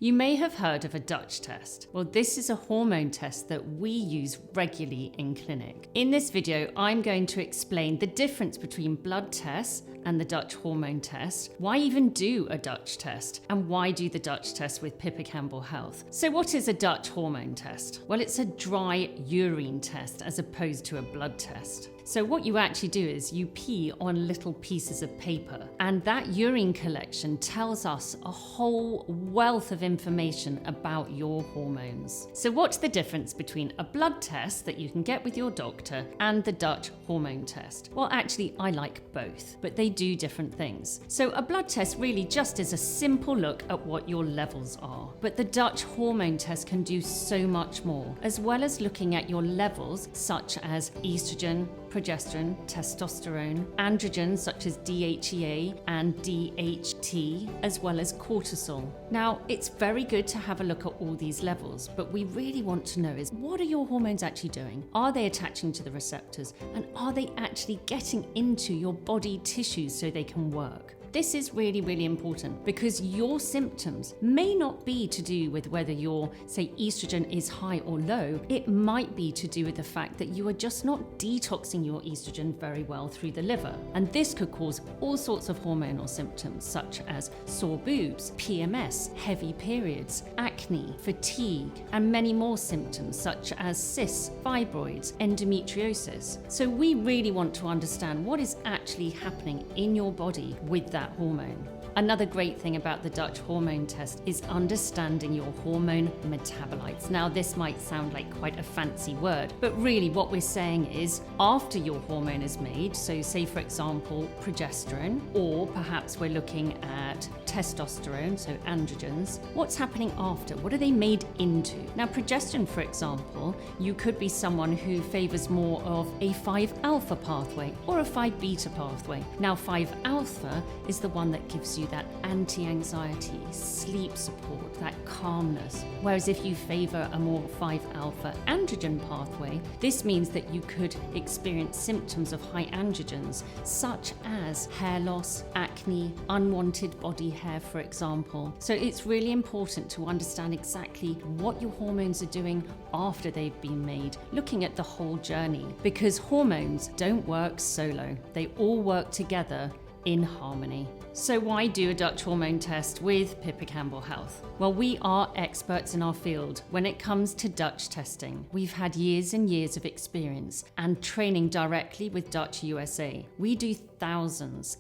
You may have heard of a Dutch test. Well, this is a hormone test that we use regularly in clinic. In this video, I'm going to explain the difference between blood tests and the Dutch hormone test, why even do a Dutch test, and why do the Dutch test with Pippa Campbell Health. So what is a Dutch hormone test? Well, it's a dry urine test as opposed to a blood test. So what you actually do is you pee on little pieces of paper, and that urine collection tells us a whole wealth of information about your hormones. So what's the difference between a blood test that you can get with your doctor and the Dutch hormone test? Well, actually, I like both, but they do different things. So a blood test really just is a simple look at what your levels are. But the Dutch hormone test can do so much more, as well as looking at your levels such as estrogen, progesterone, testosterone, androgens such as DHEA and DHT, as well as cortisol. Now, it's very good to have a look at all these levels, but we really want to know is, what are your hormones actually doing? Are they attaching to the receptors? And are they actually getting into your body tissues so they can work? This is really, really important because your symptoms may not be to do with whether your, say, estrogen is high or low. It might be to do with the fact that you are just not detoxing your estrogen very well through the liver. And this could cause all sorts of hormonal symptoms such as sore boobs, PMS, heavy periods, acne, fatigue, and many more symptoms such as cysts, fibroids, endometriosis. So we really want to understand what is actually happening in your body with that hormone. Another great thing about the Dutch hormone test is understanding your hormone metabolites. Now, this might sound like quite a fancy word, but really what we're saying is after your hormone is made, so say for example progesterone, or perhaps we're looking at testosterone, so androgens, what's happening after? What are they made into? Now, progesterone, for example, you could be someone who favors more of a 5-alpha pathway or a 5-beta pathway. Now, 5-alpha is the one that gives you that anti-anxiety, sleep support, that calmness. Whereas if you favor a more 5-alpha androgen pathway, this means that you could experience symptoms of high androgens, such as hair loss, acne, unwanted body hair, for example. So it's really important to understand exactly what your hormones are doing after they've been made, looking at the whole journey, because hormones don't work solo. They all work together in harmony. So why do a Dutch hormone test with Pippa Campbell Health? Well, we are experts in our field when it comes to Dutch testing. We've had years and years of experience and training directly with Dutch USA. We do thousands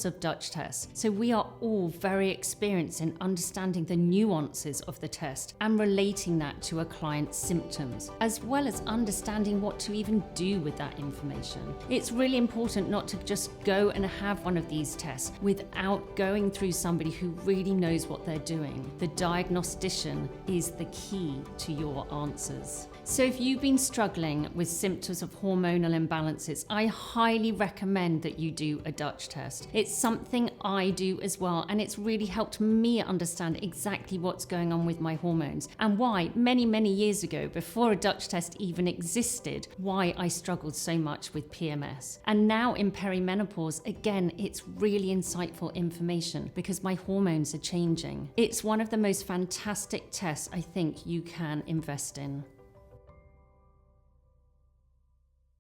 of Dutch tests. So we are all very experienced in understanding the nuances of the test and relating that to a client's symptoms, as well as understanding what to even do with that information. It's really important not to just go and have one of these tests without going through somebody who really knows what they're doing. The diagnostician is the key to your answers. So if you've been struggling with symptoms of hormonal imbalances, I highly recommend that you do a Dutch test. It's something I do as well, and it's really helped me understand exactly what's going on with my hormones and why many years ago, before a Dutch test even existed, why I struggled so much with PMS. And now in perimenopause, again, it's really insightful information because my hormones are changing. It's one of the most fantastic tests I think you can invest in.